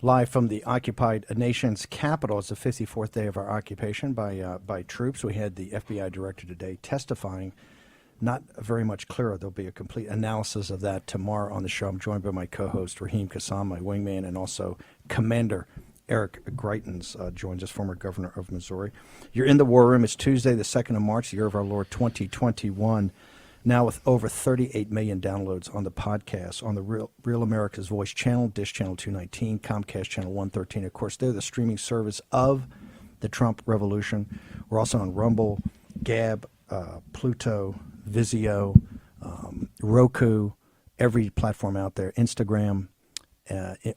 live from the occupied nation's capital. It's the 54th day of our occupation by troops. We had the FBI director today testifying. Not very much clearer. There'll be a complete analysis of that tomorrow on the show. I'm joined by my co-host, Raheem Kassam, my wingman, and also Commander Eric Greitens, joins us, former governor of Missouri. You're in the War Room. It's Tuesday, the 2nd of March, the year of our Lord 2021. Now with over 38 million downloads on the podcast, on the Real America's Voice channel, Dish Channel 219, Comcast Channel 113. Of course, they're the streaming service of the Trump Revolution. We're also on Rumble, Gab, Pluto, Vizio, Roku, every platform out there, Instagram,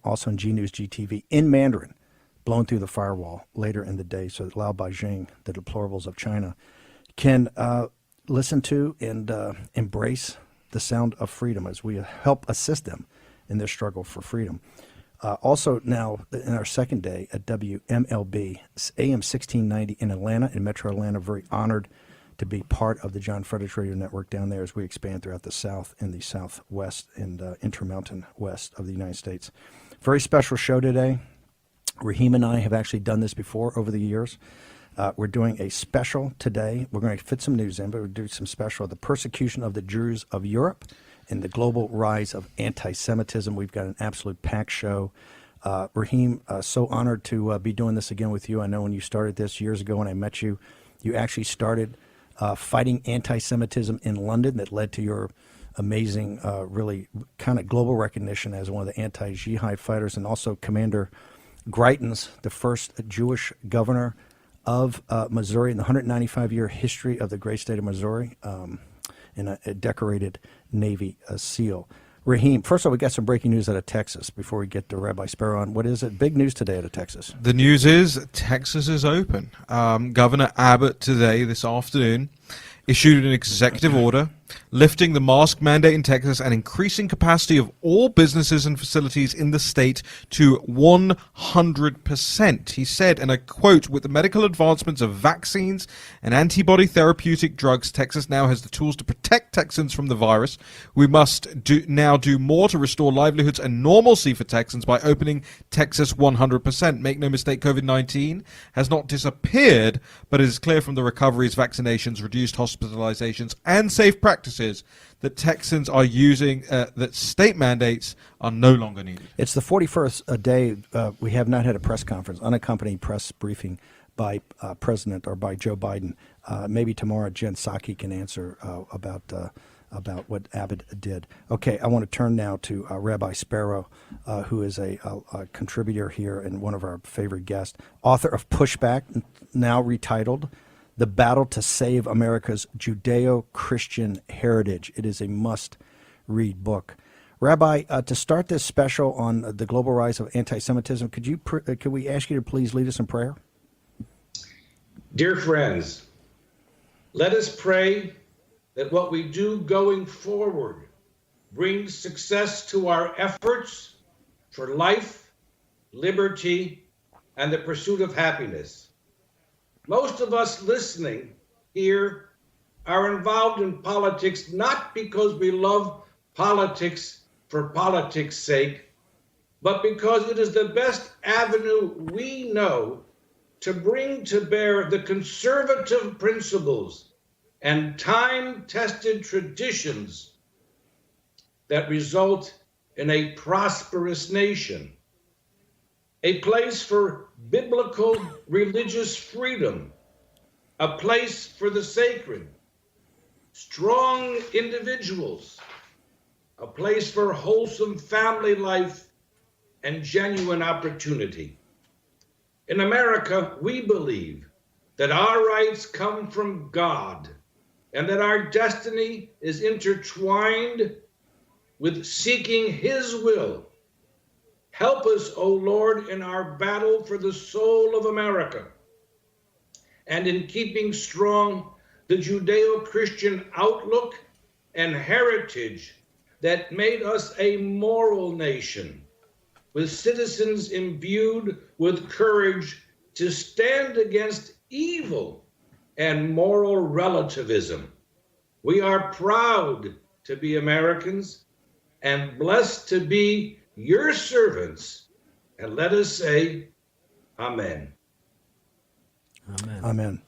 also on G News, GTV, in Mandarin, blown through the firewall later in the day so that Lao Beijing, the deplorables of China, can listen to and embrace the sound of freedom as we help assist them in their struggle for freedom. Also now in our second day at WMLB, AM 1690 in Atlanta, in Metro Atlanta, very honored to be part of the John Frederick Radio Network down there as we expand throughout the South and the Southwest and Intermountain West of the United States. Very special show today. Raheem and I have actually done this before over the years. We're doing a special today. We're going to fit some news in, but we're doing some special. The persecution of the Jews of Europe and the global rise of anti-Semitism. We've got an absolute packed show. Raheem, so honored to be doing this again with you. I know when you started this years ago when I met you, you actually started fighting anti-Semitism in London that led to your amazing, really kind of global recognition as one of the anti-jihad fighters, and also Commander Greitens, the first Jewish governor of Missouri in the 195-year history of the great state of Missouri, and a decorated Navy SEAL. Raheem, first of all, we got some breaking news out of Texas before we get to Rabbi Spero on what is it? Big news today out of Texas. The news is Texas is open. Governor Abbott today, this afternoon, issued an executive order lifting the mask mandate in Texas and increasing capacity of all businesses and facilities in the state to 100%. He said, and I quote, "With the medical advancements of vaccines and antibody therapeutic drugs, Texas now has the tools to protect Texans from the virus. We must now do more to restore livelihoods and normalcy for Texans by opening Texas 100%. Make no mistake, COVID-19 has not disappeared, but it is clear from the recoveries, vaccinations, reduced hospitalizations, and safe practices that Texans are using, that state mandates are no longer needed." It's the 41st day we have not had a press conference, unaccompanied press briefing by President or by Joe Biden. Maybe tomorrow Jen Psaki can answer about what Abbott did. Okay, I want to turn now to Rabbi Spero, who is a contributor here and one of our favorite guests, author of Pushback, now retitled The Battle to Save America's Judeo-Christian Heritage. It is a must-read book. Rabbi, to start this special on the global rise of anti-Semitism, could we ask you to please lead us in prayer? Dear friends, let us pray that what we do going forward brings success to our efforts for life, liberty, and the pursuit of happiness. Most of us listening here are involved in politics not because we love politics for politics' sake, but because it is the best avenue we know to bring to bear the conservative principles and time-tested traditions that result in a prosperous nation. A place for biblical religious freedom, a place for the sacred, strong individuals, a place for wholesome family life and genuine opportunity. In America, we believe that our rights come from God and that our destiny is intertwined with seeking His will. Help us, O Lord, in our battle for the soul of America and in keeping strong the Judeo-Christian outlook and heritage that made us a moral nation, with citizens imbued with courage to stand against evil and moral relativism. We are proud to be Americans and blessed to be your servants And let us say, Amen. Amen. Amen.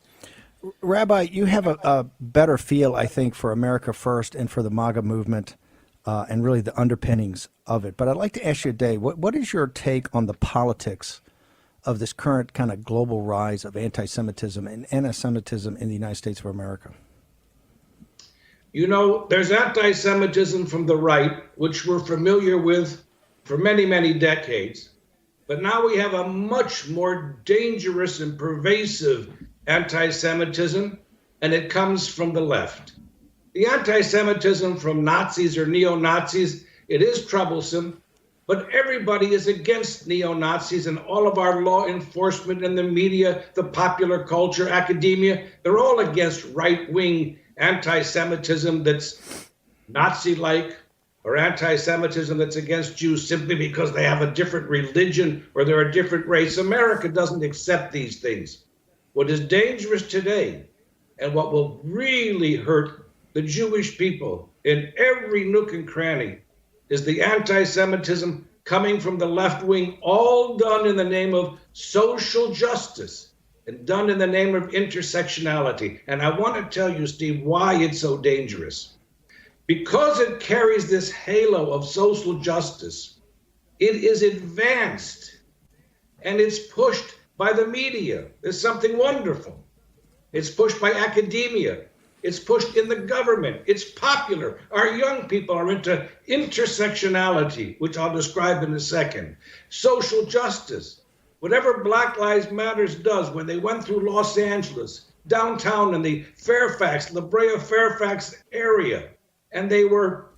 Rabbi, you have a better feel, I think, for America First and for the MAGA movement and really the underpinnings of it. But I'd like to ask you today, what is your take on the politics of this current kind of global rise of anti-Semitism and anti-Semitism in the United States of America? You know, there's anti-Semitism from the right, which we're familiar with for many, many decades. But now we have a much more dangerous and pervasive anti-Semitism, and it comes from the left. The anti-Semitism from Nazis or neo-Nazis, it is troublesome, but everybody is against neo-Nazis, and all of our law enforcement and the media, the popular culture, academia, they're all against right-wing anti-Semitism that's Nazi-like, or anti-Semitism that's against Jews simply because they have a different religion or they're a different race. America doesn't accept these things. What is dangerous today, and what will really hurt the Jewish people in every nook and cranny, is the anti-Semitism coming from the left wing, all done in the name of social justice and done in the name of intersectionality. And I want to tell you, Steve, why it's so dangerous. Because it carries this halo of social justice, it is advanced and it's pushed by the media. There's something wonderful. It's pushed by academia. It's pushed in the government. It's popular. Our young people are into intersectionality, which I'll describe in a second. Social justice. Whatever Black Lives Matters does, when they went through Los Angeles, downtown in the Fairfax, La Brea, Fairfax area, and they were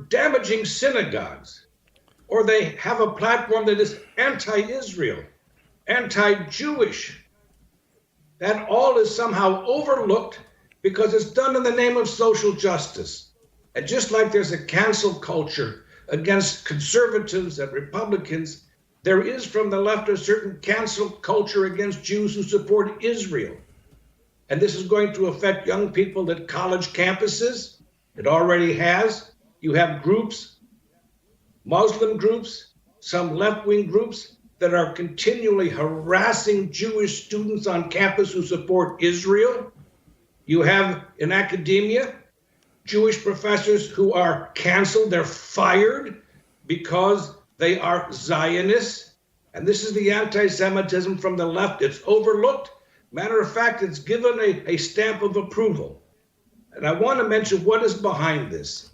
damaging synagogues, or they have a platform that is anti-Israel, anti-Jewish. That all is somehow overlooked because it's done in the name of social justice. And just like there's a cancel culture against conservatives and Republicans, there is from the left a certain cancel culture against Jews who support Israel. And this is going to affect young people at college campuses. It already has. You have groups, Muslim groups, some left-wing groups that are continually harassing Jewish students on campus who support Israel. You have in academia, Jewish professors who are canceled, they're fired because they are Zionists. And this is the anti-Semitism from the left. It's overlooked. Matter of fact, it's given a stamp of approval. And I want to mention what is behind this.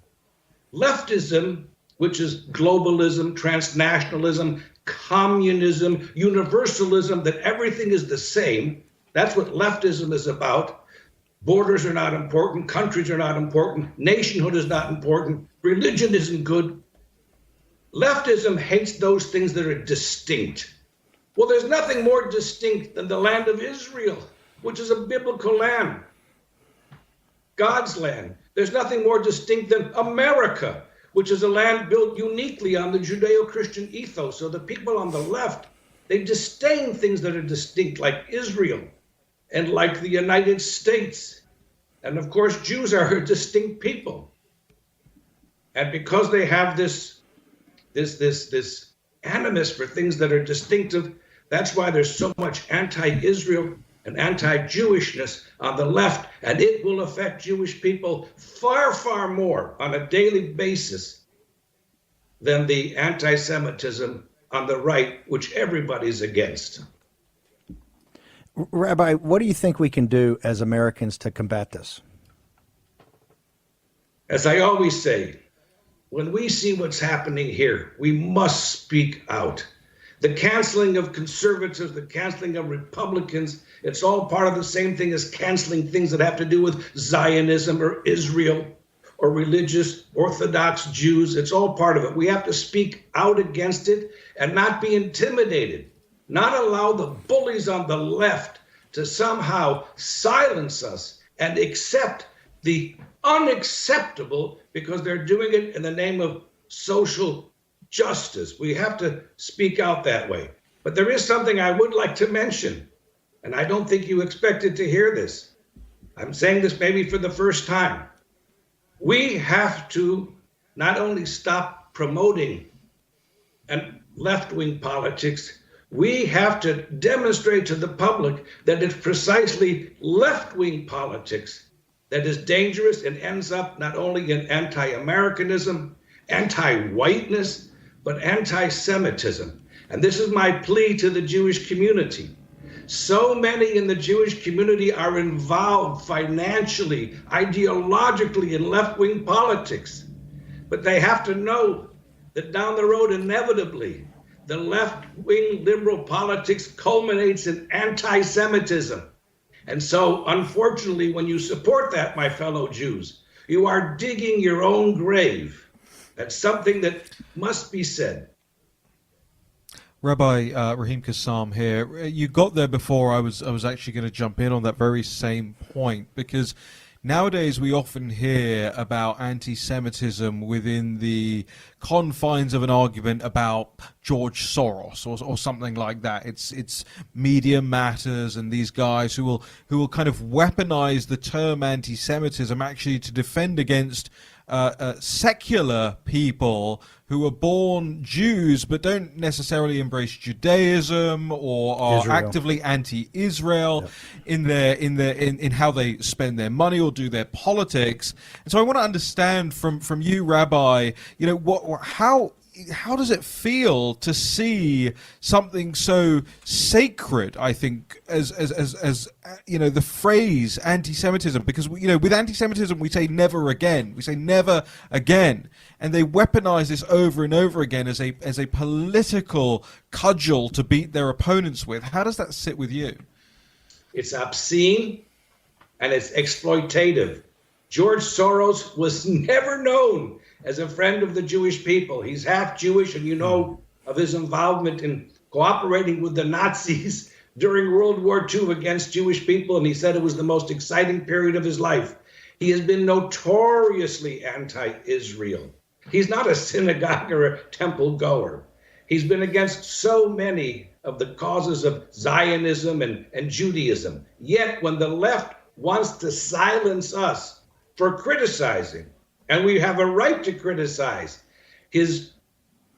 Leftism, which is globalism, transnationalism, communism, universalism, that everything is the same. That's what leftism is about. Borders are not important. Countries are not important. Nationhood is not important. Religion isn't good. Leftism hates those things that are distinct. Well, there's nothing more distinct than the land of Israel, which is a biblical land, God's land. There's nothing more distinct than America, which is a land built uniquely on the Judeo-Christian ethos. So the people on the left, they disdain things that are distinct, like Israel and like the United States. And of course, Jews are a distinct people. And because they have this animus for things that are distinctive, that's why there's so much anti-Israel and anti-Jewishness on the left, and it will affect Jewish people far, far more on a daily basis than the anti-Semitism on the right, which everybody's against. Rabbi, what do you think we can do as Americans to combat this? As I always say, when we see what's happening here, we must speak out. The canceling of conservatives, the canceling of Republicans, it's all part of the same thing as canceling things that have to do with Zionism or Israel or religious Orthodox Jews. It's all part of it. We have to speak out against it and not be intimidated, not allow the bullies on the left to somehow silence us and accept the unacceptable because they're doing it in the name of social justice. We have to speak out that way. But there is something I would like to mention, and I don't think you expected to hear this. I'm saying this maybe for the first time. We have to not only stop promoting and left-wing politics, we have to demonstrate to the public that it's precisely left-wing politics that is dangerous and ends up not only in anti-Americanism, anti-whiteness, but anti-Semitism. And this is my plea to the Jewish community. So many in the Jewish community are involved financially, ideologically in left-wing politics. But they have to know that down the road, inevitably, the left-wing liberal politics culminates in anti-Semitism. And so, unfortunately, when you support that, my fellow Jews, you are digging your own grave. That's something that must be said. Rabbi Rahim Kassam here. You got there before I was actually going to jump in on that very same point, because nowadays we often hear about anti-Semitism within the confines of an argument about George Soros or something like that. It's Media Matters and these guys who will kind of weaponize the term anti-Semitism actually to defend against secular people who are born Jews but don't necessarily embrace Judaism or are Israel. actively anti-Israel in how they spend their money or do their politics. And so I want to understand from you, Rabbi, how does it feel to see something so sacred, I think, as the phrase anti-Semitism? Because with anti-Semitism we say never again. We say never again, and they weaponize this over and over again as a political cudgel to beat their opponents with. How does that sit with you? It's obscene and it's exploitative. George Soros was never known as a friend of the Jewish people. He's half Jewish, and you know of his involvement in cooperating with the Nazis during World War II against Jewish people, and he said it was the most exciting period of his life. He has been notoriously anti-Israel. He's not a synagogue or a temple goer. He's been against so many of the causes of Zionism and Judaism. Yet when the left wants to silence us for criticizing, and we have a right to criticize his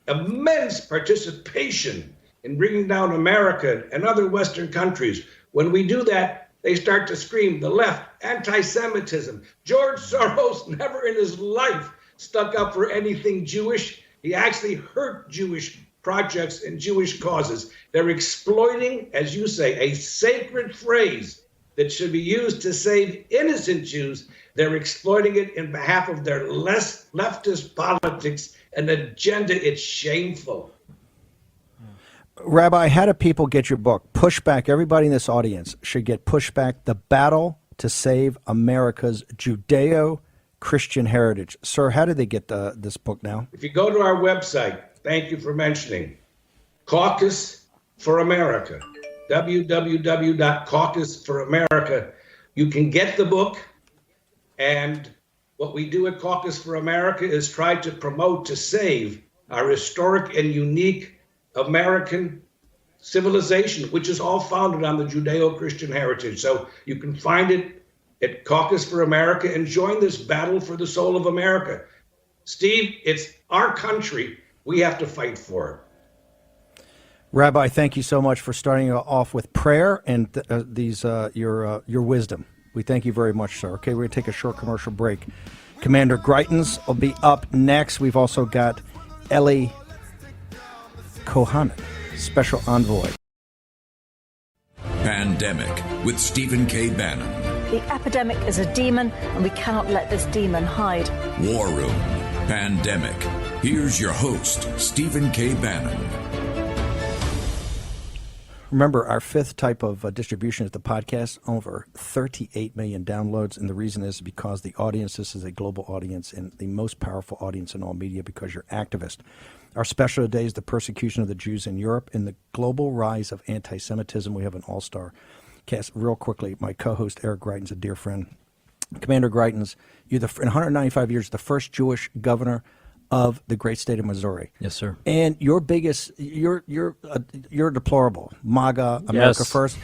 immense participation in bringing down America and other Western countries. When we do that, they start to scream, the left, anti-Semitism. George Soros never in his life stuck up for anything Jewish. He actually hurt Jewish projects and Jewish causes. They're exploiting, as you say, a sacred phrase that should be used to save innocent Jews. They're exploiting it in behalf of their less leftist politics and agenda. It's shameful. Rabbi, how do people get your book? Pushback. Everybody in this audience should get Pushback, The Battle to Save America's Judeo-Christian Heritage. Sir, how do they get this book now? If you go to our website, thank you for mentioning, Caucus for America, www.Caucus for America. You can get the book. And what we do at Caucus for America is try to promote, to save our historic and unique American civilization, which is all founded on the Judeo-Christian heritage. So you can find it at Caucus for America and join this battle for the soul of America. Steve, it's our country. We have to fight for it. Rabbi, thank you so much for starting off with prayer and your wisdom. We thank you very much, sir. Okay, we're going to take a short commercial break. Commander Greitens will be up next. We've also got Ellie Cohanim, Special Envoy. Pandemic with Stephen K. Bannon. The epidemic is a demon, and we cannot let this demon hide. War Room. Pandemic. Here's your host, Stephen K. Bannon. Remember, our fifth type of distribution is the podcast, over 38 million downloads. And the reason is because the audience, this is a global audience and the most powerful audience in all media because you're activist. Our special today is the persecution of the Jews in Europe and the global rise of anti-Semitism. We have an all-star cast. Real quickly, my co-host, Eric Greitens, a dear friend. Commander Greitens, you're in 195 years, the first Jewish governor of the great state of Missouri. Yes, sir. And your biggest, you're deplorable. MAGA, America Yes. First.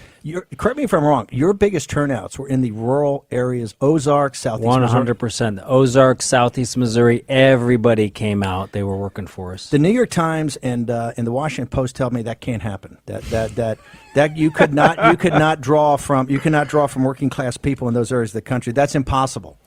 Correct me if I'm wrong. Your biggest turnouts were in the rural areas, Ozarks, Southeast Missouri. 100%. Ozarks, Southeast Missouri, everybody came out. They were working for us. The New York Times and the Washington Post tell me that can't happen. That you could not draw from working class people in those areas of the country. That's impossible.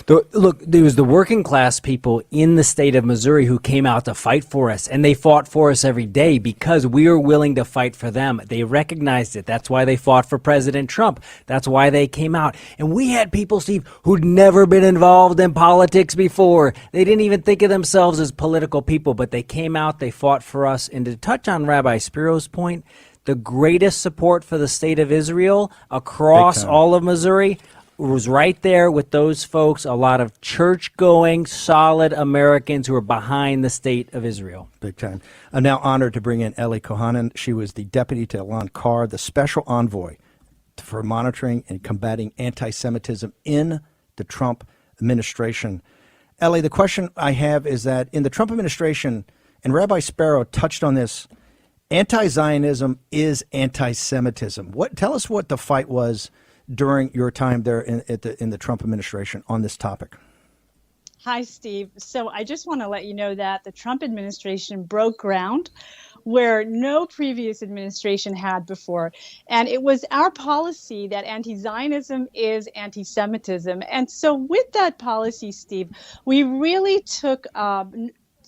Look, there was the working class people in the state of Missouri who came out to fight for us, and they fought for us every day because we were willing to fight for them. They recognized it. That's why they fought for President Trump. That's why they came out. And we had people, Steve, who'd never been involved in politics before. They didn't even think of themselves as political people, but they came out, they fought for us. And to touch on Rabbi Spero's point, the greatest support for the state of Israel across all of Missouri was right there with those folks, a lot of church-going, solid Americans who are behind the state of Israel. Big time. I'm now honored to bring in Ellie Cohanim. She was the deputy to Elan Carr, the special envoy for monitoring and combating anti-Semitism in the Trump administration. Ellie, the question I have is that in the Trump administration, and Rabbi Spero touched on this, anti-Zionism is anti-Semitism. Tell us what the fight was during your time there in the Trump administration on this topic. Hi, Steve. So I just want to let you know that the Trump administration broke ground where no previous administration had before. And it was our policy that anti-Zionism is anti-Semitism. And so with that policy, Steve, we really took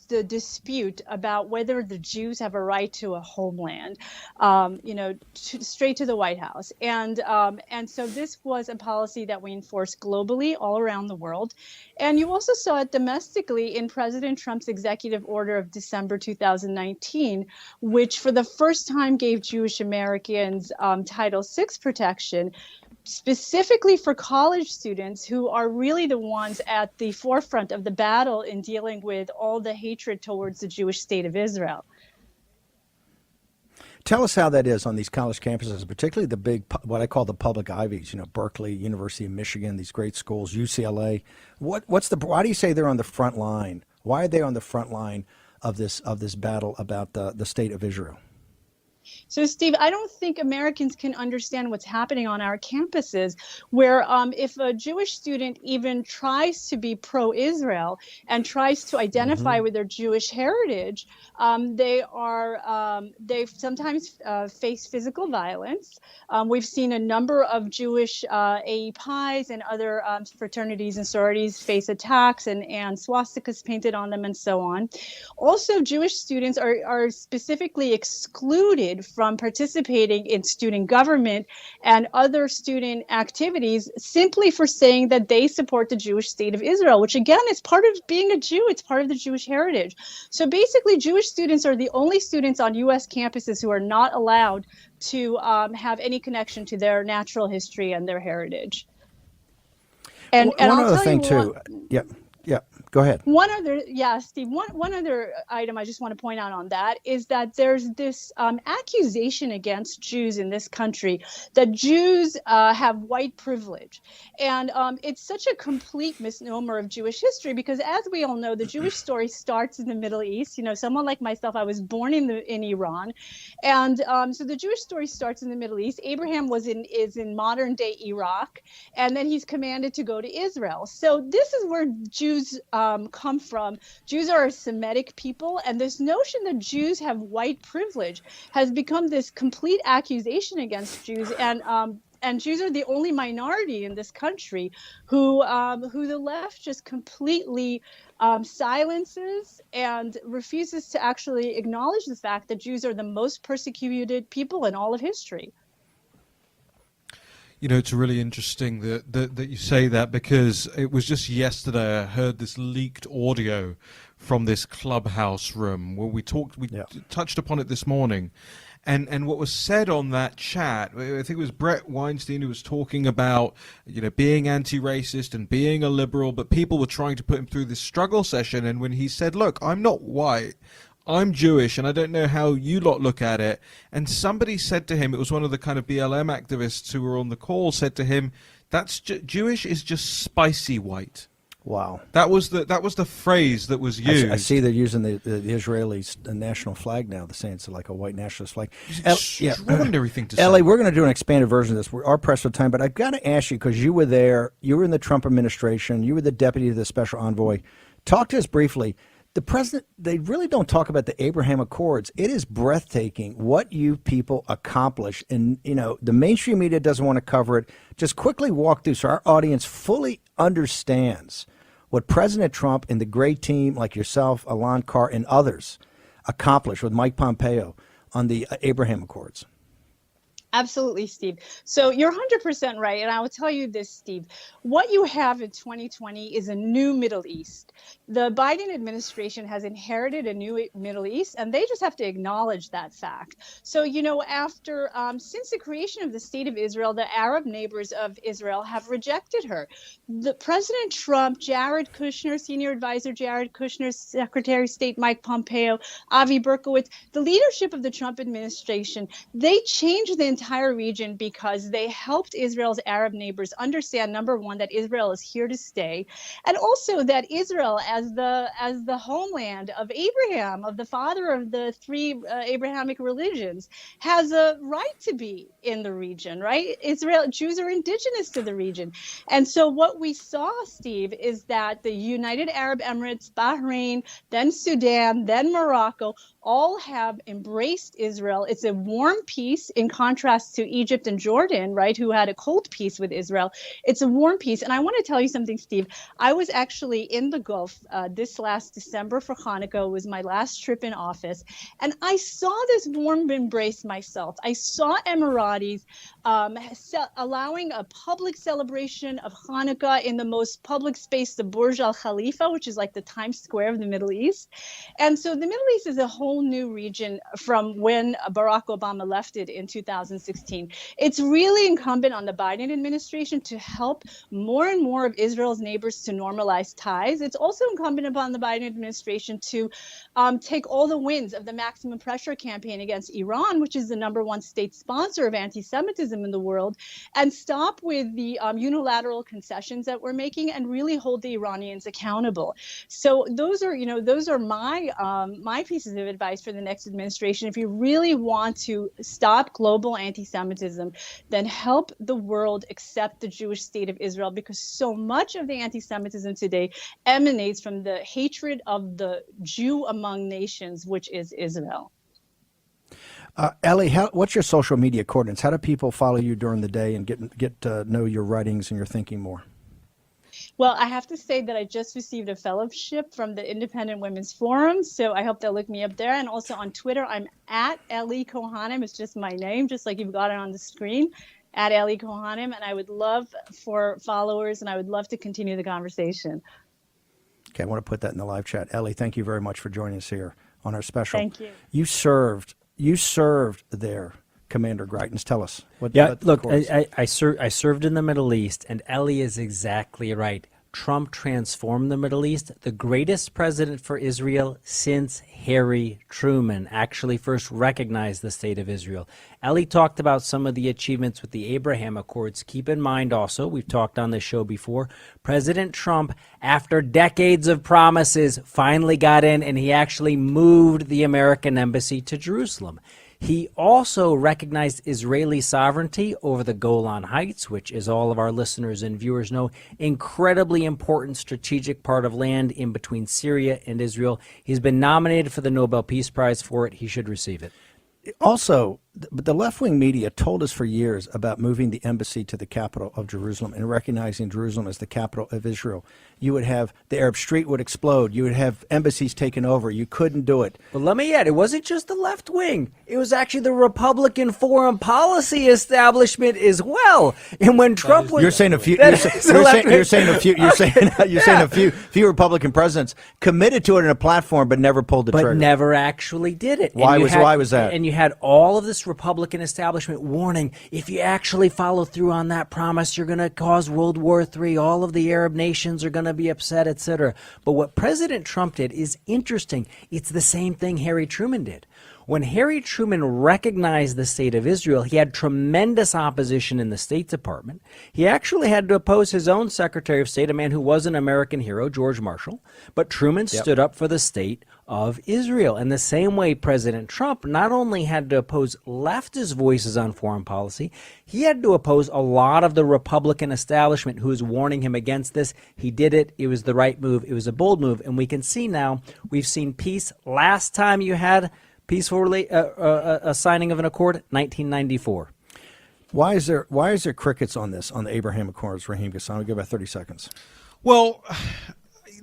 the dispute about whether the Jews have a right to a homeland, straight to the White House. And so this was a policy that we enforced globally all around the world. And you also saw it domestically in President Trump's executive order of December 2019, which for the first time gave Jewish Americans Title VI protection, specifically for college students who are really the ones at the forefront of the battle in dealing with all the hatred towards the Jewish state of Israel. Tell us how that is on these college campuses, particularly the big, what I call the public Ivies, Berkeley, University of Michigan, these great schools, UCLA. Why do you say they're on the front line? Why are they on the front line of this battle about the state of Israel? So, Steve, I don't think Americans can understand what's happening on our campuses, where if a Jewish student even tries to be pro-Israel and tries to identify with their Jewish heritage, they sometimes face physical violence. We've seen a number of Jewish AEPIs and other fraternities and sororities face attacks and swastikas painted on them and so on. Also, Jewish students are specifically excluded from participating in student government and other student activities simply for saying that they support the Jewish state of Israel, which again is part of being a Jew. It's part of the Jewish heritage. So basically, Jewish students are the only students on U.S. campuses who are not allowed to have any connection to their natural history and their heritage. And one I'll other tell thing you too. Yeah. Go ahead. Steve, one other item I just want to point out on that is that there's this accusation against Jews in this country that Jews have white privilege. And it's such a complete misnomer of Jewish history because, as we all know, the Jewish story starts in the Middle East. Someone like myself, I was born in Iran. And so the Jewish story starts in the Middle East. Abraham is in modern-day Iraq, and then he's commanded to go to Israel. So this is where Jews come from. Jews are a Semitic people, and this notion that Jews have white privilege has become this complete accusation against Jews. And Jews are the only minority in this country who the left just completely silences and refuses to actually acknowledge the fact that Jews are the most persecuted people in all of history. It's really interesting that you say that because it was just yesterday I heard this leaked audio from this clubhouse room where we touched upon it this morning. And what was said on that chat, I think it was Brett Weinstein who was talking about, being anti-racist and being a liberal, but people were trying to put him through this struggle session. And when he said, look, I'm not white, I'm Jewish, and I don't know how you lot look at it. And somebody said to him, it was one of the kind of BLM activists who were on the call, said to him, that's Jewish is just spicy white. Wow. That was the phrase that was used. I see they're using the Israelis' national flag now. They're saying it's like a white nationalist flag. Extraordinary thing to say. Ellie, we're going to do an expanded version of this. We're pressed for time, but I've got to ask you, because you were there, you were in the Trump administration, you were the deputy to the special envoy. Talk to us briefly. The president, they really don't talk about the Abraham Accords. It is breathtaking what you people accomplished. And, the mainstream media doesn't want to cover it. Just quickly walk through so our audience fully understands what President Trump and the great team like yourself, Alan Carr, and others accomplished with Mike Pompeo on the Abraham Accords. Absolutely, Steve. So you're 100% right. And I will tell you this, Steve. What you have in 2020 is a new Middle East. The Biden administration has inherited a new Middle East, and they just have to acknowledge that fact. So, since the creation of the State of Israel, the Arab neighbors of Israel have rejected her. The President Trump, Jared Kushner, senior advisor Jared Kushner, Secretary of State Mike Pompeo, Avi Berkowitz, the leadership of the Trump administration, they changed the entire region because they helped Israel's Arab neighbors understand, number one, that Israel is here to stay, and also that Israel, as the homeland of Abraham, of the father of the three Abrahamic religions, has a right to be in the region, right? Jews are indigenous to the region. And so what we saw, Steve, is that the United Arab Emirates, Bahrain, then Sudan, then Morocco, all have embraced Israel. It's a warm peace in contrast to Egypt and Jordan, right, who had a cold peace with Israel. It's a warm peace. And I want to tell you something, Steve. I was actually in the Gulf this last December for Hanukkah. It was my last trip in office. And I saw this warm embrace myself. I saw Emiratis allowing a public celebration of Hanukkah in the most public space, the Burj Al Khalifa, which is like the Times Square of the Middle East. And so the Middle East is a whole new region from when Barack Obama left it in 2016. It's really incumbent on the Biden administration to help more and more of Israel's neighbors to normalize ties. It's also incumbent upon the Biden administration to take all the wins of the maximum pressure campaign against Iran, which is the #1 state sponsor of anti-Semitism in the world, and stop with the unilateral concessions that we're making and really hold the Iranians accountable. So those are my pieces of advice for the next administration. If you really want to stop global anti-Semitism, then help the world accept the Jewish state of Israel, because so much of the anti-Semitism today emanates from the hatred of the Jew among nations, which is Israel. Ellie, what's your social media coordinates? How do people follow you during the day and get to know your writings and your thinking more? Well, I have to say that I just received a fellowship from the Independent Women's Forum, so I hope they'll look me up there. And also on Twitter, I'm at Ellie Cohanim. It's just my name, just like you've got it on the screen, at Ellie Cohanim. And I would love for followers, and I would love to continue the conversation. Okay, I want to put that in the live chat. Ellie, thank you very much for joining us here on our special. Thank you. You served there, Commander Greitens. Tell us. Look, I served in the Middle East, and Ellie is exactly right. Trump transformed the Middle East. The greatest president for Israel since Harry Truman actually first recognized the state of Israel. Ellie talked about some of the achievements with the Abraham Accords. Keep in mind also, we've talked on this show before, President Trump, after decades of promises, finally got in, and he actually moved the American embassy to Jerusalem. He also recognized Israeli sovereignty over the Golan Heights, which, as all of our listeners and viewers know, incredibly important strategic part of land in between Syria and Israel. He's been nominated for the Nobel Peace Prize for it. He should receive it. Also, the left-wing media told us for years about moving the embassy to the capital of Jerusalem and recognizing Jerusalem as the capital of Israel. You would have the Arab Street would explode. You would have embassies taken over. You couldn't do it. But let me add, it wasn't just the left wing. It was actually the Republican foreign policy establishment as well. And when Trump was, you're saying a few. You're saying a few Republican presidents committed to it in a platform, but never pulled the trigger. But never actually did it. Why was that? And you had all of this Republican establishment warning, if you actually follow through on that promise, you're going to cause World War III. All of the Arab nations are going to be upset, etc. But what President Trump did is interesting. It's the same thing Harry Truman did. When Harry Truman recognized the state of Israel, he had tremendous opposition in the State Department. He actually had to oppose his own Secretary of State, a man who was an American hero, George Marshall. But Truman stood up for the state of Israel. And the same way President Trump not only had to oppose leftist voices on foreign policy, he had to oppose a lot of the Republican establishment who was warning him against this. He did it. It was the right move. It was a bold move. And we can see now, we've seen peace. Last time you had peaceful a signing of an accord, 1994. Why is there crickets on this, on the Abraham Accords, Raheem Ghassan? I'll give about 30 seconds. Well,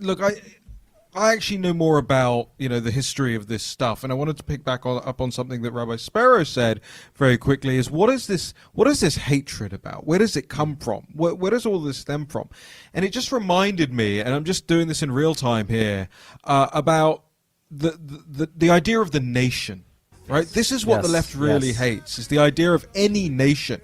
look, I actually know more about, the history of this stuff, and I wanted to pick up on something that Rabbi Spero said very quickly. Is what is this hatred about? Where does it come from? Where does all this stem from? And it just reminded me, and I'm just doing this in real time here, about the idea of the nation, right? This is what the left really hates, is the idea of any nation.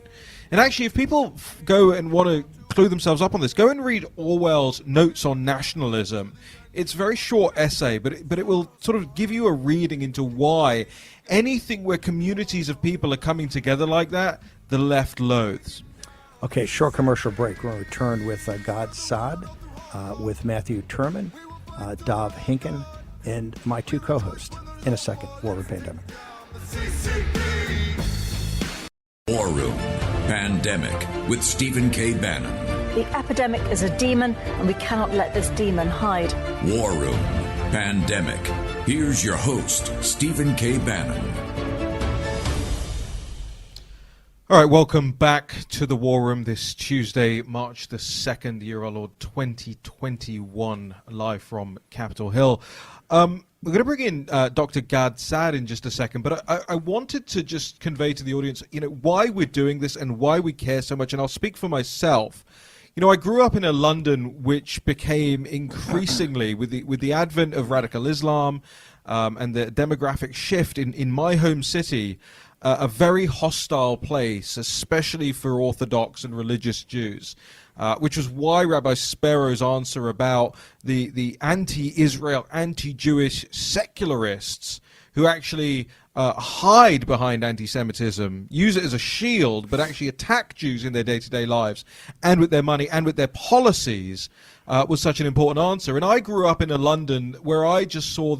And actually, if people go and want to clue themselves up on this, go and read Orwell's Notes on Nationalism. It's a very short essay, but it will sort of give you a reading into why anything where communities of people are coming together like that, the left loathes. Okay, short commercial break. We're going to return with Gad Saad, with Matthew Tyrmand, Dov Hikind, and my two co-hosts in a second. War Room Pandemic. War Room Pandemic with Stephen K. Bannon. The epidemic is a demon, and we cannot let this demon hide. War Room Pandemic. Here's your host, Stephen K. Bannon. All right, welcome back to the War Room this Tuesday, March the 2nd, year of our Lord 2021, live from Capitol Hill. We're going to bring in Dr. Gad Saad in just a second, but I wanted to just convey to the audience, why we're doing this and why we care so much, and I'll speak for myself. I grew up in a London which became increasingly, with the advent of radical Islam and the demographic shift in my home city, a very hostile place, especially for Orthodox and religious Jews, which was why Rabbi Spero's answer about the anti-Israel, anti-Jewish secularists who actually hide behind anti-Semitism, use it as a shield, but actually attack Jews in their day-to-day lives and with their money and with their policies, was such an important answer. And I grew up in a London where I just saw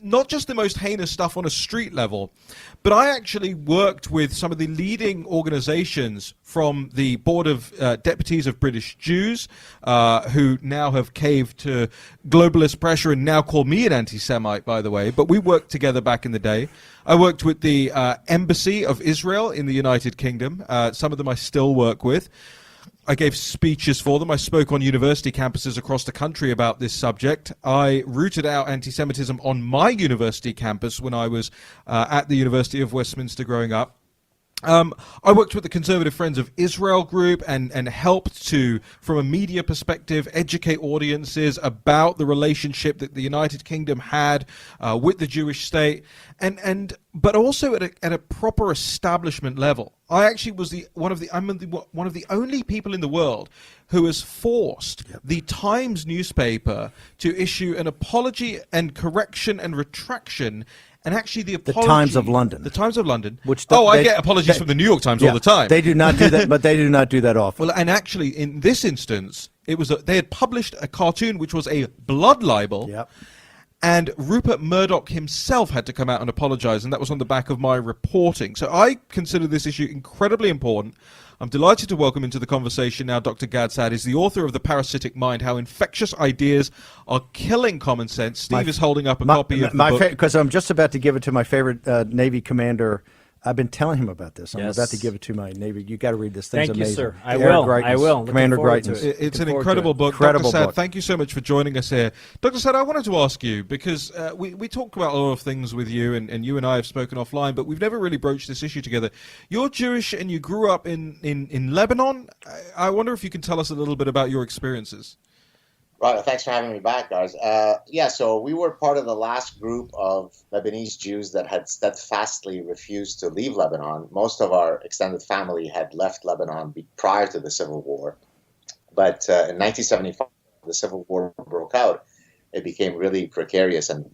not just the most heinous stuff on a street level, but I actually worked with some of the leading organizations from the Board of Deputies of British Jews, who now have caved to globalist pressure and now call me an anti-Semite, by the way, but we worked together back in the day. I worked with the Embassy of Israel in the United Kingdom. Some of them I still work with. I gave speeches for them. I spoke on university campuses across the country about this subject. I rooted out anti-Semitism on my university campus when I was at the University of Westminster growing up. I worked with the Conservative Friends of Israel group and helped to, from a media perspective, educate audiences about the relationship that the United Kingdom had with the Jewish state, but also at a proper establishment level. I actually was one of the only people in the world who has forced the Times newspaper to issue an apology and correction and retraction. And actually, the Times of London. The Times of London. I get apologies from the New York Times all the time. They do not do that, but they do not do that often. Well, and actually, in this instance, it was they had published a cartoon which was a blood libel. Yep. And Rupert Murdoch himself had to come out and apologize, and that was on the back of my reporting. So I consider this issue incredibly important. I'm delighted to welcome into the conversation now Dr. Gad Saad. He's the author of The Parasitic Mind, How Infectious Ideas Are Killing Common Sense. Steve is holding up a copy of the book. Because I'm just about to give it to my favorite Navy commander. I've been telling him about this. I'm about to give it to my Navy. You got to read this. Thing's Thank you, amazing. sir. I will. Commander Greitens. It's an incredible book. Incredible Dr. Saad, book. thank you so much for joining us here. Dr. Saad, I wanted to ask you, because we talk about a lot of things with you, and you and I have spoken offline, but we've never really broached this issue together. You're Jewish and you grew up in Lebanon. I wonder if you can tell us a little bit about your experiences. Right. Thanks for having me back, guys. So we were part of the last group of Lebanese Jews that had steadfastly refused to leave Lebanon. Most of our extended family had left Lebanon prior to the Civil War. But in 1975, the Civil War broke out. It became really precarious, and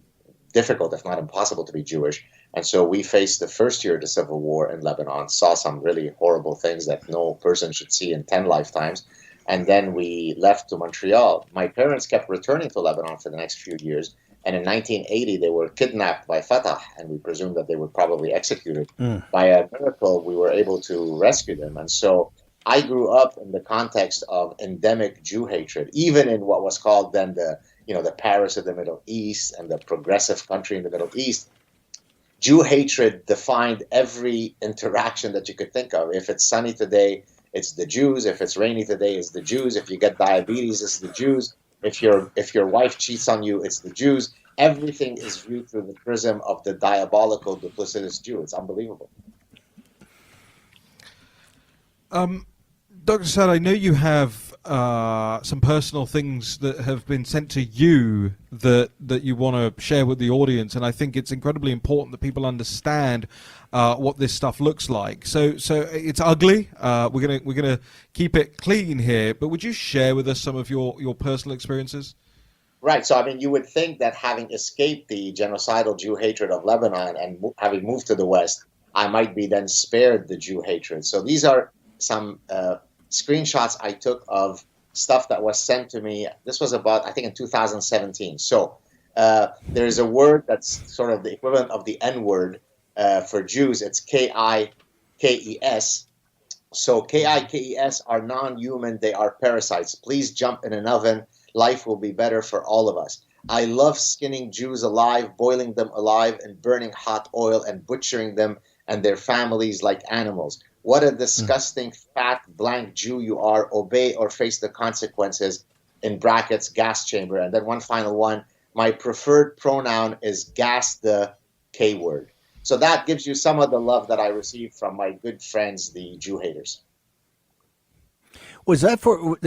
difficult, if not impossible, to be Jewish. And so we faced the first year of the civil war in Lebanon, saw some really horrible things that no person should see in 10 lifetimes. And then we left to Montreal. My parents kept returning to Lebanon for the next few years. And in 1980, they were kidnapped by Fatah, and we presumed that they were probably executed. By a miracle, we were able to rescue them. And so I grew up in the context of endemic Jew hatred, even in what was called then the Paris of the Middle East and the progressive country in the Middle East. Jew hatred defined every interaction that you could think of. If it's sunny today, it's the Jews. If it's rainy today, it's the Jews. If you get diabetes, it's the Jews. If your wife cheats on you, it's the Jews. Everything is viewed through the prism of the diabolical, duplicitous Jew. It's unbelievable. Dr. Saad, I know you have some personal things that have been sent to you that you want to share with the audience, and I think it's incredibly important that people understand what this stuff looks like. So it's ugly. We're gonna keep it clean here, but would you share with us some of your personal experiences? Right. So, I mean, you would think that having escaped the genocidal Jew hatred of Lebanon and having moved to the West, I might be then spared the Jew hatred. So these are some screenshots I took of stuff that was sent to me. This was about, I think, in 2017. So there's a word that's sort of the equivalent of the N-word for Jews. It's K-I-K-E-S. So K-I-K-E-S are non-human. They are parasites. Please jump in an oven. Life will be better for all of us. I love skinning Jews alive, boiling them alive, and burning hot oil and butchering them and their families like animals. What a disgusting, fat, blank Jew you are. Obey or face the consequences, in brackets, gas chamber. And then one final one. My preferred pronoun is gas the K word. So that gives you some of the love that I received from my good friends, the Jew haters. Was that for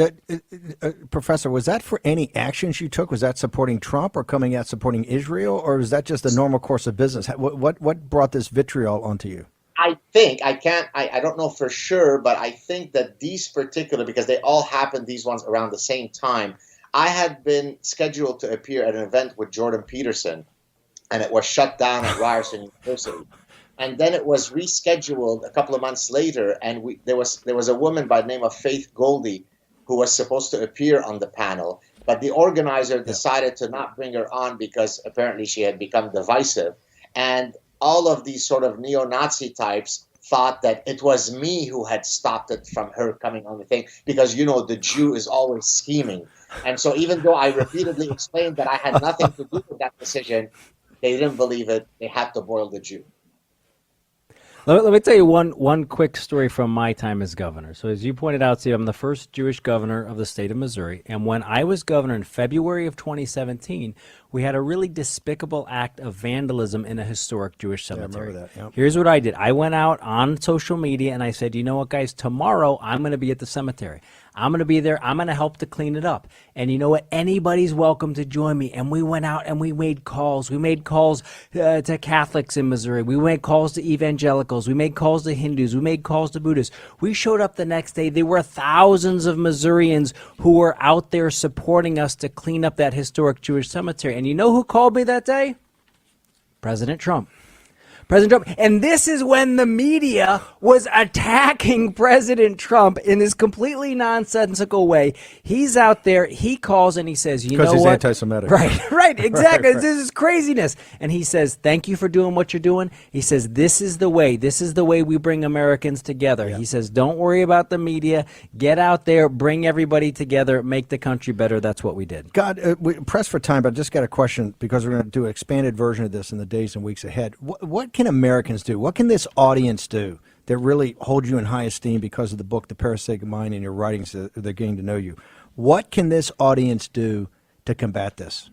Professor? Was that for any actions you took? Was that supporting Trump or coming out supporting Israel, or was that just a normal course of business? What brought this vitriol onto you? I think I don't know for sure, but I think that these particular, because they all happened, these ones around the same time. I had been scheduled to appear at an event with Jordan Peterson, and it was shut down at Ryerson University. And then it was rescheduled a couple of months later, and there was a woman by the name of Faith Goldie who was supposed to appear on the panel, but the organizer decided to not bring her on because apparently she had become divisive. And all of these sort of neo-Nazi types thought that it was me who had stopped it from her coming on the thing because, the Jew is always scheming. And so even though I repeatedly explained that I had nothing to do with that decision, they didn't believe it. They had to boil the Jew. Let me tell you one quick story from my time as governor. So as you pointed out, Steve, I'm the first Jewish governor of the state of Missouri. And when I was governor in February of 2017, we had a really despicable act of vandalism in a historic Jewish cemetery. I remember that, yep. Here's what I did. I went out on social media and I said, you know what, guys, tomorrow I'm going to be at the cemetery. I'm going to be there. I'm going to help to clean it up. And you know what? Anybody's welcome to join me. And we went out and we made calls. We made calls to Catholics in Missouri. We made calls to evangelicals. We made calls to Hindus. We made calls to Buddhists. We showed up the next day. There were thousands of Missourians who were out there supporting us to clean up that historic Jewish cemetery. And you know who called me that day? President Trump. And this is when the media was attacking President Trump in this completely nonsensical way. He's out there, he calls and he says, you know what? Because he's anti-Semitic. Right, exactly. Right. This is craziness. And he says, thank you for doing what you're doing. He says, this is the way we bring Americans together. Yeah. He says, don't worry about the media. Get out there, bring everybody together, make the country better. That's what we did. God, we pressed for time, but I just got a question because we're going to do an expanded version of this in the days and weeks ahead. What can Americans do? What can this audience do that really hold you in high esteem because of the book, The Parasitic Mind, and your writings that they're getting to know you? What can this audience do to combat this?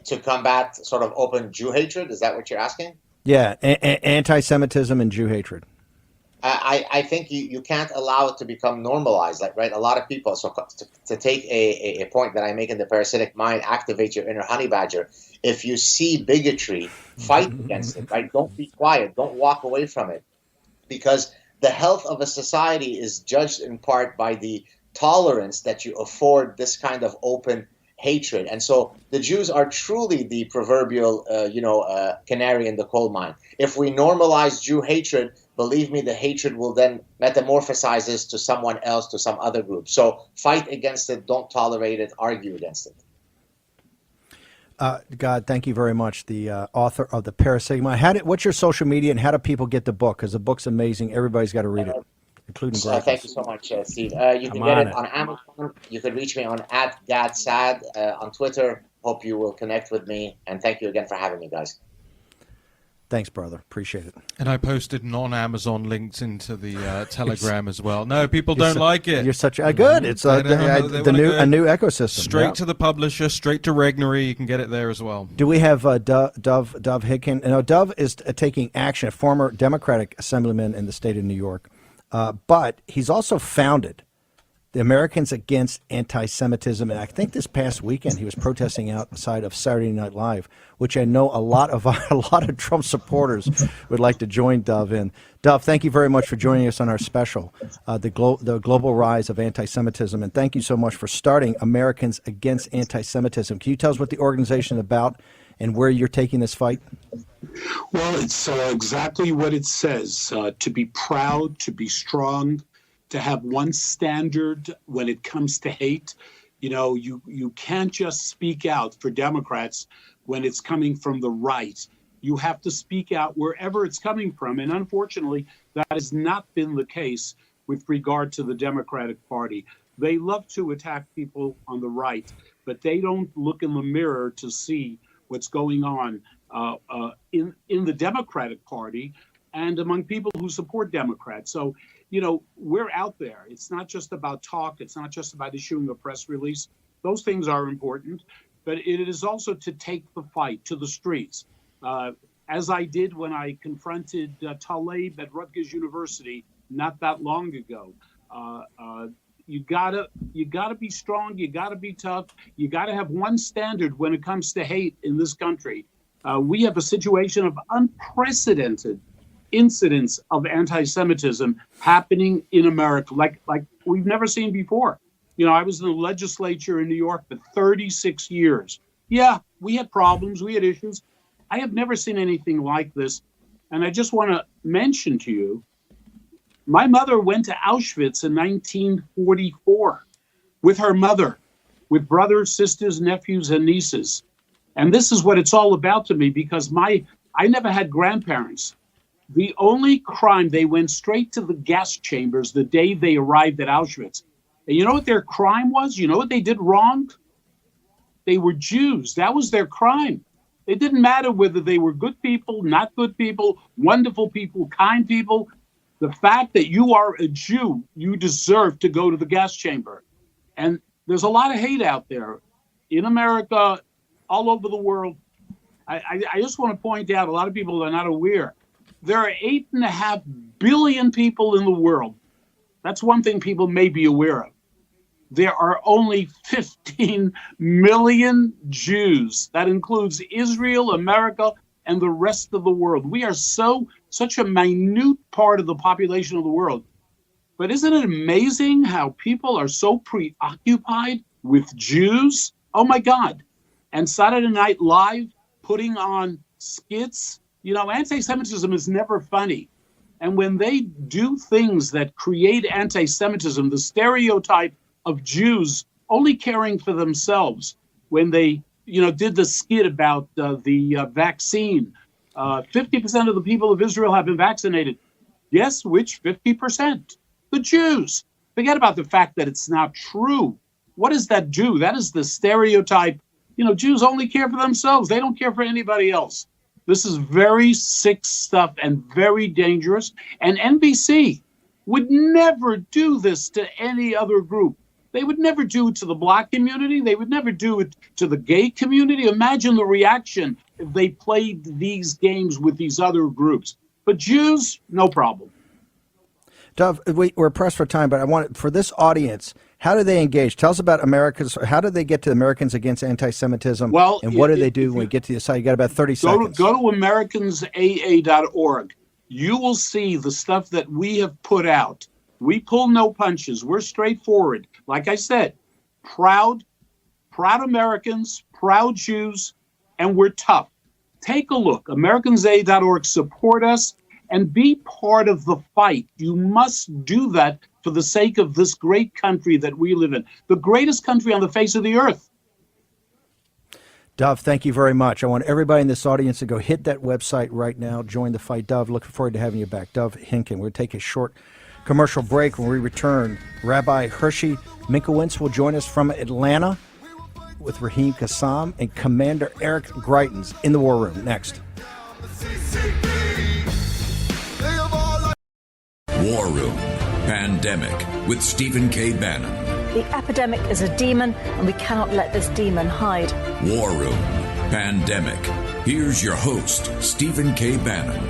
To combat sort of open Jew hatred? Is that what you're asking? Yeah, anti-Semitism and Jew hatred. I think you can't allow it to become normalized. Right? A lot of people, so to take a point that I make in The Parasitic Mind, activate your inner honey badger. If you see bigotry, fight against it, right? Don't be quiet. Don't walk away from it. Because the health of a society is judged in part by the tolerance that you afford this kind of open hatred. And so the Jews are truly the proverbial, canary in the coal mine. If we normalize Jew hatred, believe me, the hatred will then metamorphosize to someone else, to some other group. So fight against it, don't tolerate it, argue against it. God, thank you very much. The author of the Parasigma. What's your social media, and how do people get the book? Because the book's amazing. Everybody's got to read it, including Greitens. Thank you so much, Steve. You can get it on Amazon. You can reach me on @GadSaad on Twitter. Hope you will connect with me. And thank you again for having me, guys. Thanks, brother. Appreciate it. And I posted non-Amazon links into the Telegram as well. No, people don't like it. You're such a good. It's a new ecosystem. Straight to the publisher, straight to Regnery. You can get it there as well. Do we have Dov Hikind? No, Dov is taking action, a former Democratic assemblyman in the state of New York, but he's also founded the Americans Against Anti-Semitism, and I think this past weekend he was protesting outside of Saturday Night Live, which I know a lot of Trump supporters would like to join Dov in. Dov, thank you very much for joining us on our special, the global rise of anti-Semitism, and thank you so much for starting Americans Against Anti-Semitism. Can you tell us what the organization is about and where you're taking this fight? Well, it's exactly what it says: to be proud, to be strong, to have one standard when it comes to hate. You know, you can't just speak out for Democrats when it's coming from the right. You have to speak out wherever it's coming from. And unfortunately, that has not been the case with regard to the Democratic Party. They love to attack people on the right, but they don't look in the mirror to see what's going on in the Democratic Party and among people who support Democrats. So, you know, we're out there. It's not just about talk. It's not just about issuing a press release. Those things are important, but it is also to take the fight to the streets, as I did when I confronted Taleb at Rutgers University not that long ago. You gotta be strong. You gotta be tough. You gotta have one standard when it comes to hate in this country. We have a situation of unprecedented incidents of anti-Semitism happening in America, like we've never seen before. You know, I was in the legislature in New York for 36 years. Yeah, we had problems, we had issues. I have never seen anything like this. And I just want to mention to you, my mother went to Auschwitz in 1944 with her mother, with brothers, sisters, nephews, and nieces. And this is what it's all about to me, because I never had grandparents. The only crime, they went straight to the gas chambers the day they arrived at Auschwitz. And you know what their crime was? You know what they did wrong? They were Jews. That was their crime. It didn't matter whether they were good people, not good people, wonderful people, kind people. The fact that you are a Jew, you deserve to go to the gas chamber. And there's a lot of hate out there in America, all over the world. I just want to point out, a lot of people are not aware. There are 8.5 billion people in the world. That's one thing people may be aware of. There are only 15 million Jews. That includes Israel, America, and the rest of the world. We are such a minute part of the population of the world. But isn't it amazing how people are so preoccupied with Jews? Oh my God. And Saturday Night Live putting on skits. You know, anti-Semitism is never funny. And when they do things that create anti-Semitism, the stereotype of Jews only caring for themselves, when they, did the skit about the vaccine, 50% of the people of Israel have been vaccinated. Guess which 50%? The Jews. Forget about the fact that it's not true. What does that do? That is the stereotype. Jews only care for themselves. They don't care for anybody else. This is very sick stuff and very dangerous. And NBC would never do this to any other group. They would never do it to the black community. They would never do it to the gay community. Imagine the reaction if they played these games with these other groups. But Jews, no problem. Dov, we're pressed for time, but I want for this audience, how do they engage? Tell us about Americans. How do they get to Americans Against Anti-Semitism? Well, and what do they do when we get to the site? You got about 30 seconds. Go to AmericansAA.org. You will see the stuff that we have put out. We pull no punches. We're straightforward. Like I said, proud, proud Americans, proud Jews, and we're tough. Take a look, AmericansAid.org, support us and be part of the fight. You must do that for the sake of this great country that we live in, the greatest country on the face of the earth. Dov, thank you very much. I want everybody in this audience to go hit that website right now. Join the fight. Dov, looking forward to having you back. Dov Hikind. We're going to take a short commercial break. When we return, Rabbi Hirshy Minkowicz will join us from Atlanta with Raheem Kassam and Commander Eric Greitens in the War Room. Next. War Room Pandemic with Stephen K. Bannon. The epidemic is a demon, and we cannot let this demon hide. War Room Pandemic. Here's your host, Stephen K. Bannon.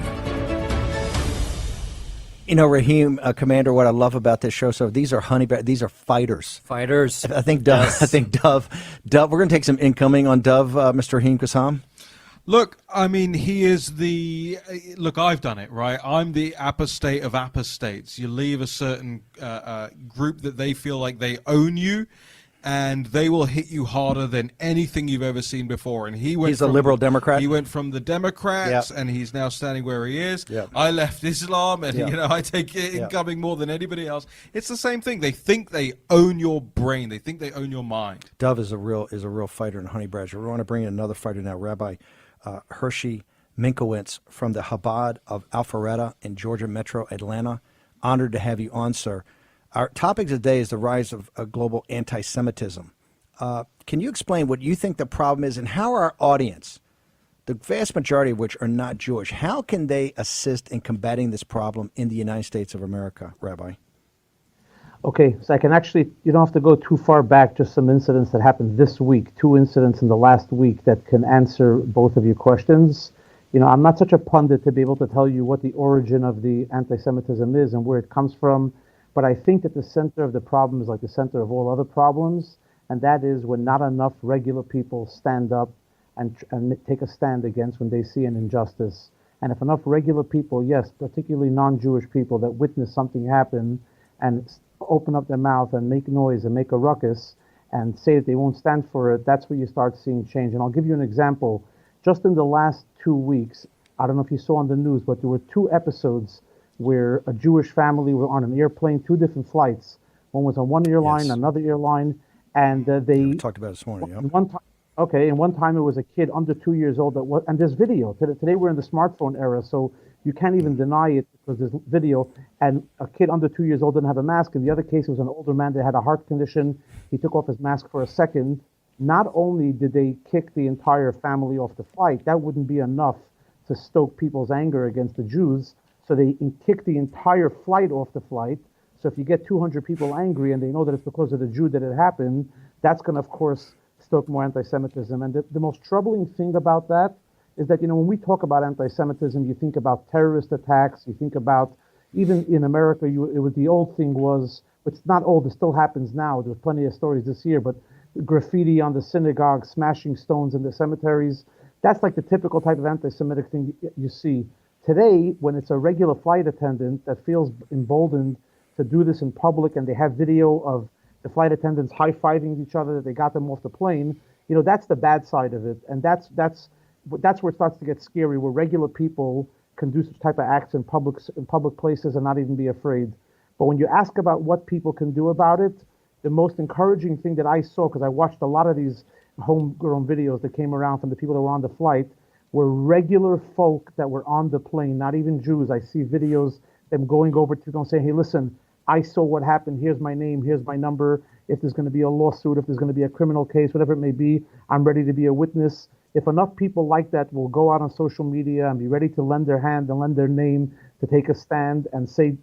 You know, Raheem, Commander, what I love about this show, so these are these are fighters. Fighters. I think Dov, Yes. Dov, we're going to take some incoming on Dov, Mr. Raheem Kassam. Look, I mean, he is the... Look, I've done it, right? I'm the apostate of apostates. You leave a certain group that they feel like they own you, and they will hit you harder than anything you've ever seen before. And he's a liberal Democrat. He went from the Democrats, Yep. and he's now standing where he is. Yep. I left Islam, and Yep. I take it incoming more than anybody else. It's the same thing. They think they own your brain. They think they own your mind. Dov is a real fighter and honey badger. We want to bring in another fighter now, Rabbi Hirshy Minkowicz from the Chabad of Alpharetta in Georgia Metro, Atlanta. Honored to have you on, sir. Our topic today is the rise of global anti-Semitism. Can you explain what you think the problem is and how our audience, the vast majority of which are not Jewish, how can they assist in combating this problem in the United States of America, Rabbi? Okay, so I can actually, you don't have to go too far back, just some incidents that happened this week, 2 incidents in the last week that can answer both of your questions. You know, I'm not such a pundit to be able to tell you what the origin of the anti-Semitism is and where it comes from, but I think that the center of the problem is like the center of all other problems, and that is when not enough regular people stand up and take a stand against when they see an injustice. And if enough regular people, yes, particularly non-Jewish people that witness something happen and open up their mouth and make noise and make a ruckus and say that they won't stand for it, that's where you start seeing change. And I'll give you an example. Just in the last 2 weeks, I don't know if you saw on the news, but there were 2 episodes where a Jewish family were on an airplane, 2 different flights. One was on one airline, Yes. another airline, and We talked about it this morning. Yep. one time it was a kid under 2 years old and there's video. Today we're in the smartphone era, so you can't even deny it because there's video. And a kid under 2 years old didn't have a mask. In the other case, it was an older man that had a heart condition. He took off his mask for a second. Not only did they kick the entire family off the flight, that wouldn't be enough to stoke people's anger against the Jews. So they kicked the entire flight off the flight. So if you get 200 people angry and they know that it's because of the Jew that it happened, that's going to, of course, stoke more anti-Semitism. And the most troubling thing about that is that, you know, when we talk about anti-Semitism, you think about terrorist attacks, you think about, even in America, it was the old thing was, it's not old, it still happens now, there's plenty of stories this year, but graffiti on the synagogue, smashing stones in the cemeteries, that's like the typical type of anti-Semitic thing you see. Today, when it's a regular flight attendant that feels emboldened to do this in public and they have video of the flight attendants high-fiving each other that they got them off the plane, you know, that's the bad side of it. And that's where it starts to get scary, where regular people can do such type of acts in public places and not even be afraid. But when you ask about what people can do about it, the most encouraging thing that I saw, because I watched a lot of these homegrown videos that came around from the people that were on the flight, were regular folk that were on the plane, not even Jews. I see videos, them going over to them saying, hey, listen, I saw what happened. Here's my name. Here's my number. If there's going to be a lawsuit, if there's going to be a criminal case, whatever it may be, I'm ready to be a witness. If enough people like that will go out on social media and be ready to lend their hand and lend their name to take a stand and say,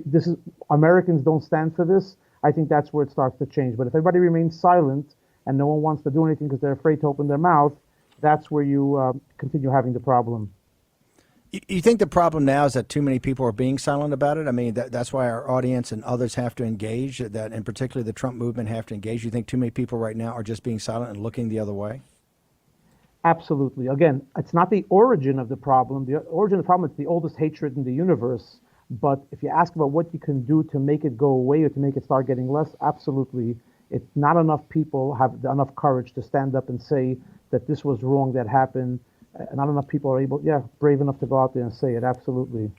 this is Americans don't stand for this, I think that's where it starts to change. But if everybody remains silent and no one wants to do anything because they're afraid to open their mouth, that's where you continue having the problem. You think the problem now is that too many people are being silent about it? I mean, that's why our audience and others have to engage, that, and particularly the Trump movement have to engage. You think too many people right now are just being silent and looking the other way? Absolutely. Again, it's not the origin of the problem. The origin of the problem is the oldest hatred in the universe. But if you ask about what you can do to make it go away or to make it start getting less, absolutely. not enough people have enough courage to stand up and say that this was wrong that happened. Not enough people are brave enough to go out there and say it. Absolutely.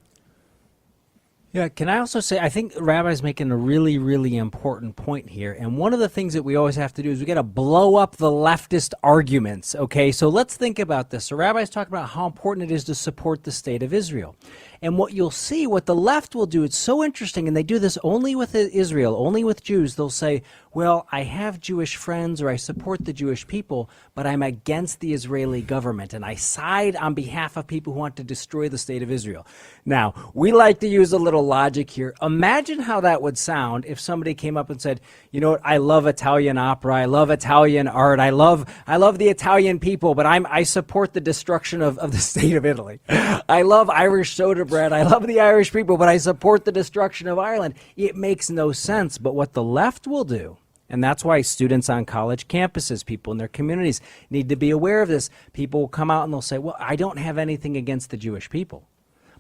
Yeah, can I also say, I think Rabbi's making a really, really important point here. And one of the things that we always have to do is we got to blow up the leftist arguments, okay? So let's think about this. So Rabbi's talking about how important it is to support the state of Israel. And what you'll see, what the left will do, it's so interesting, and they do this only with Israel, only with Jews. They'll say, well, I have Jewish friends or I support the Jewish people, but I'm against the Israeli government, and I side on behalf of people who want to destroy the state of Israel. Now, we like to use a little logic here. Imagine how that would sound if somebody came up and said, you know what, I love Italian opera, I love Italian art, I love the Italian people, but I support the destruction of the state of Italy. I love Irish soda bread, I love the Irish people, but I support the destruction of Ireland. It makes no sense. But what the left will do, and that's why students on college campuses, people in their communities need to be aware of this. People will come out and they'll say, well, I don't have anything against the Jewish people,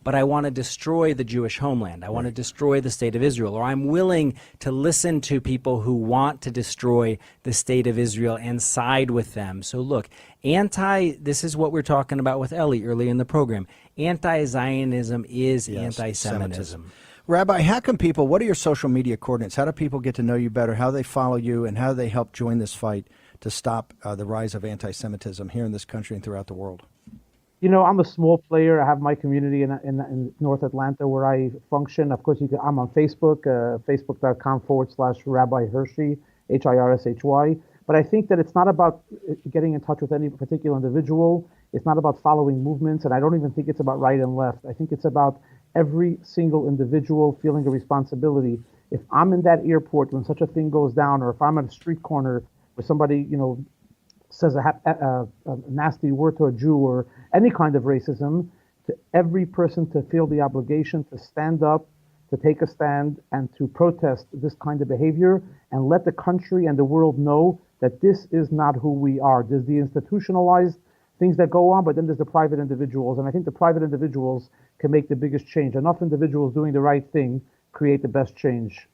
but I want to destroy the Jewish homeland. I want to destroy the state of Israel. Or I'm willing to listen to people who want to destroy the state of Israel and side with them. So look, this is what we're talking about with Ellie early in the program. Anti-Zionism is anti-Semitism. Rabbi, what are your social media coordinates? How do people get to know you better? How do they follow you, and how do they help join this fight to stop the rise of anti-Semitism here in this country and throughout the world? You know, I'm a small player. I have my community in North Atlanta where I function. Of course, I'm on Facebook, facebook.com/Rabbi Hirshy, Hirshy. But I think that it's not about getting in touch with any particular individual. It's not about following movements, and I don't even think it's about right and left. I think it's about every single individual feeling a responsibility. If I'm in that airport when such a thing goes down, or if I'm at a street corner where somebody, says a nasty word to a Jew or any kind of racism, to every person to feel the obligation to stand up, to take a stand, and to protest this kind of behavior, and let the country and the world know that this is not who we are. There's the institutionalized things that go on, but then there's the private individuals, and I think the private individuals can make the biggest change. Enough individuals doing the right thing create the best change.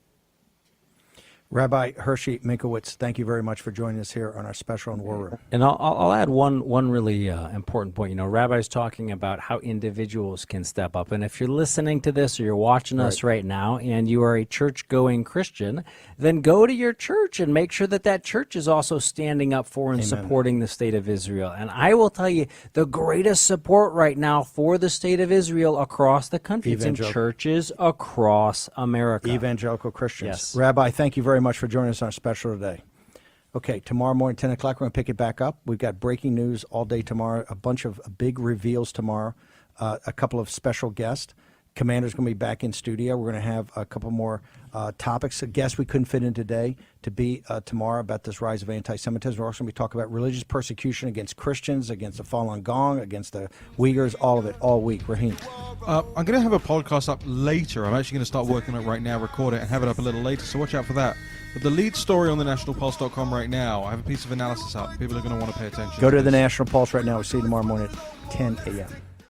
Rabbi Hirshy Minkowicz, thank you very much for joining us here on our special on War Room. And I'll add one really important point. Rabbi's talking about how individuals can step up. And if you're listening to this or you're watching us right now and you are a church-going Christian, then go to your church and make sure that church is also standing up for and supporting the state of Israel. And I will tell you, the greatest support right now for the state of Israel across the country, it's in churches across America. Evangelical Christians. Yes. Rabbi, thank you very much for joining us on our special today. Okay, tomorrow morning, 10 o'clock, we're going to pick it back up. We've got breaking news all day tomorrow, a bunch of big reveals tomorrow, a couple of special guests. Commander's going to be back in studio. We're going to have a couple more topics, a guest we couldn't fit in today to be tomorrow about this rise of anti-Semitism. We're also going to be talking about religious persecution against Christians, against the Falun Gong, against the Uyghurs, all of it, all week. Raheem. I'm going to have a podcast up later. I'm actually going to start working on it right now, record it, and have it up a little later, so watch out for that. But the lead story on thenationalpulse.com right now, I have a piece of analysis up. People are going to want to pay attention. Go to the National Pulse right now. We'll see you tomorrow morning at 10 a.m.